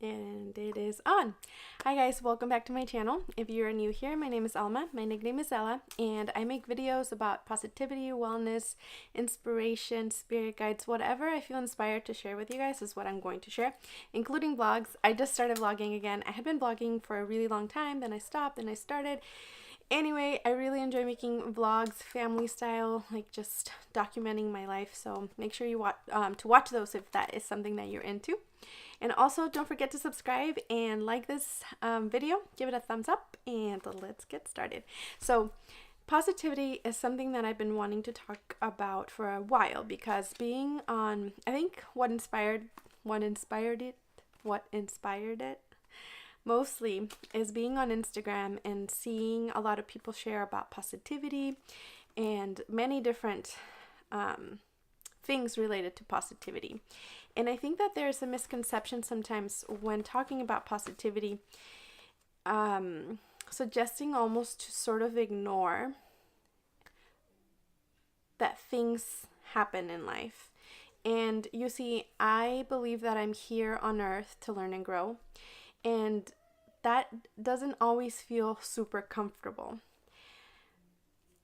And it is on. Hi guys, welcome back to my channel. If you're new here, my name is Alma, my nickname is Ella, and I make videos about positivity, wellness, inspiration, spirit guides, whatever I feel inspired to share with you guys is what I'm going to share, including vlogs. I just started vlogging again. I had been vlogging for a really long time, then I stopped, then I started. Anyway, I really enjoy making vlogs, family style, like just documenting my life. So make sure you watch those if that is something that you're into. And also, don't forget to subscribe and like this video. Give it a thumbs up, and let's get started. So, positivity is something that I've been wanting to talk about for a while because being on, I think what inspired it mostly is being on Instagram and seeing a lot of people share about positivity and many different things related to positivity. And I think that there's a misconception sometimes when talking about positivity, suggesting almost to sort of ignore that things happen in life. And you see, I believe that I'm here on earth to learn and grow. And that doesn't always feel super comfortable.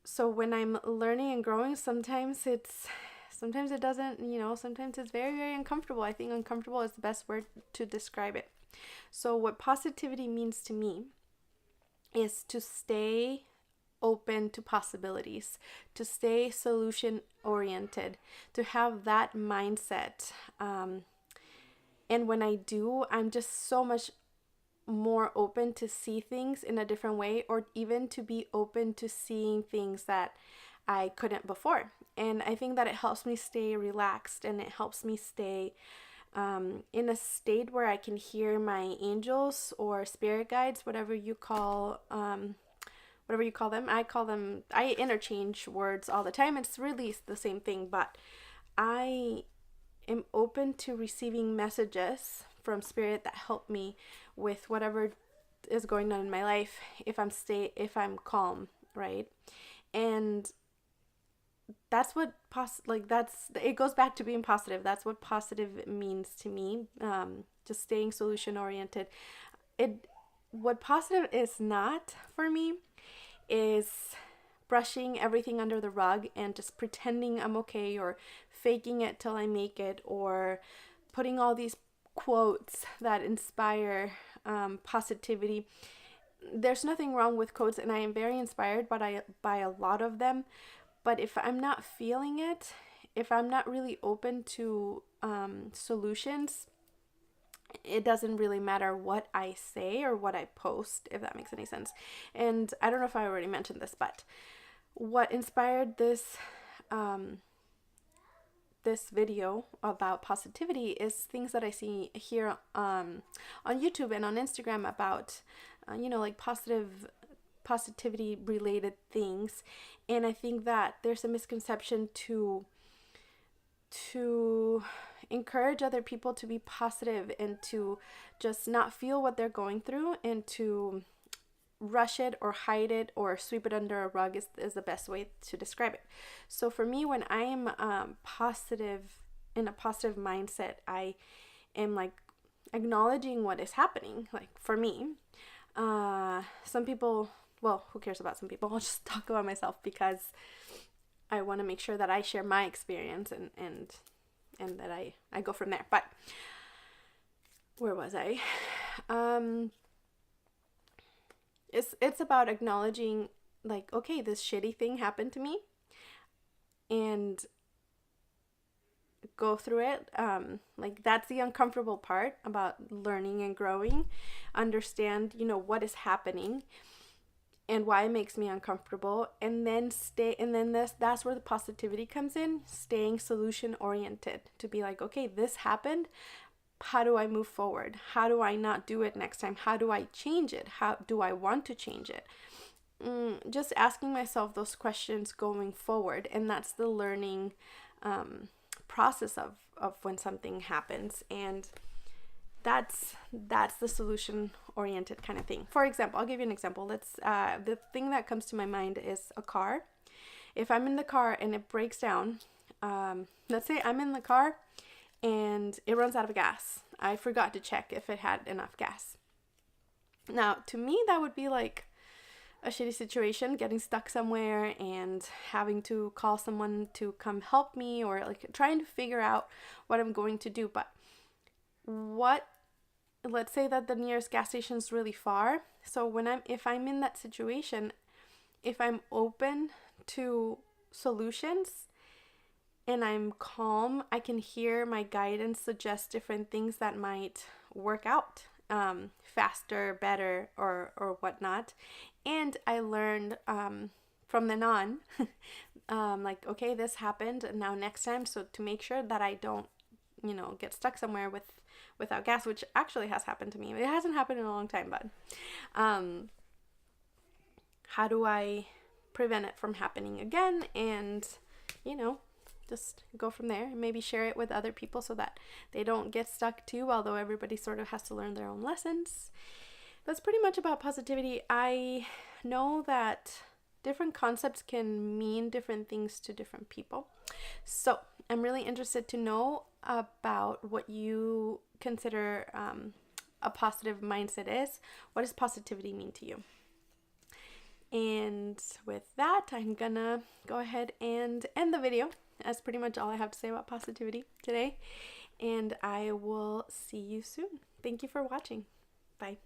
So when I'm learning and growing, sometimes it doesn't, sometimes it's very, very uncomfortable. I think uncomfortable is the best word to describe it. So what positivity means to me is to stay open to possibilities, to stay solution oriented, to have that mindset. And when I do, I'm just so much more open to see things in a different way, or even to be open to seeing things that I couldn't before. And I think that it helps me stay relaxed, and it helps me stay in a state where I can hear my angels or spirit guides, whatever you call them. I interchange words all the time. It's really the same thing, but I am open to receiving messages from spirit that help me with whatever is going on in my life if I'm calm, right? And that's what it goes back to being positive. That's what positive means to me. Just staying solution oriented. What positive is not for me is brushing everything under the rug and just pretending I'm okay, or faking it till I make it, or putting all these quotes that inspire positivity. There's nothing wrong with quotes, and I am very inspired by a lot of them. But if I'm not feeling it, if I'm not really open to solutions, it doesn't really matter what I say or what I post, if that makes any sense. And I don't know if I already mentioned this, but what inspired this video about positivity is things that I see here on YouTube and on Instagram about, like positivity related things. And I think that there's a misconception to encourage other people to be positive and to just not feel what they're going through, and to rush it or hide it or sweep it under a rug is the best way to describe it. So for me, when I am positive, in a positive mindset, I am like acknowledging what is happening. Like for me, some people, well, who cares about some people? I'll just talk about myself because I want to make sure that I share my experience and that I go from there. But where was I? It's about acknowledging, like, okay, this shitty thing happened to me, and go through it. Like, that's the uncomfortable part about learning and growing. Understand, what is happening and why it makes me uncomfortable, and then that's where the positivity comes in, staying solution oriented, to be like, okay, this happened. How do I move forward? How do I not do it next time? How do I change it? How do I want to change it? Just asking myself those questions going forward. And that's the learning process of when something happens. And that's the solution oriented kind of thing. For example, I'll give you an example. The thing that comes to my mind is a car. If I'm in the car and it breaks down, let's say I'm in the car and it runs out of gas. I forgot to check if it had enough gas. Now, to me, that would be like a shitty situation, getting stuck somewhere and having to call someone to come help me, or like trying to figure out what I'm going to do. But let's say that the nearest gas station is really far. So if I'm in that situation, if I'm open to solutions and I'm calm, I can hear my guidance suggest different things that might work out faster, better, or whatnot. And I learned from then on, like, okay, this happened, and now next time, so to make sure that I don't, get stuck somewhere without gas, which actually has happened to me. It hasn't happened in a long time, but how do I prevent it from happening again? And, just go from there and maybe share it with other people so that they don't get stuck too, although everybody sort of has to learn their own lessons. That's pretty much about positivity. I know that different concepts can mean different things to different people. So I'm really interested to know about what you consider a positive mindset is. What does positivity mean to you? And with that, I'm gonna go ahead and end the video. That's pretty much all I have to say about positivity today. And I will see you soon. Thank you for watching. Bye.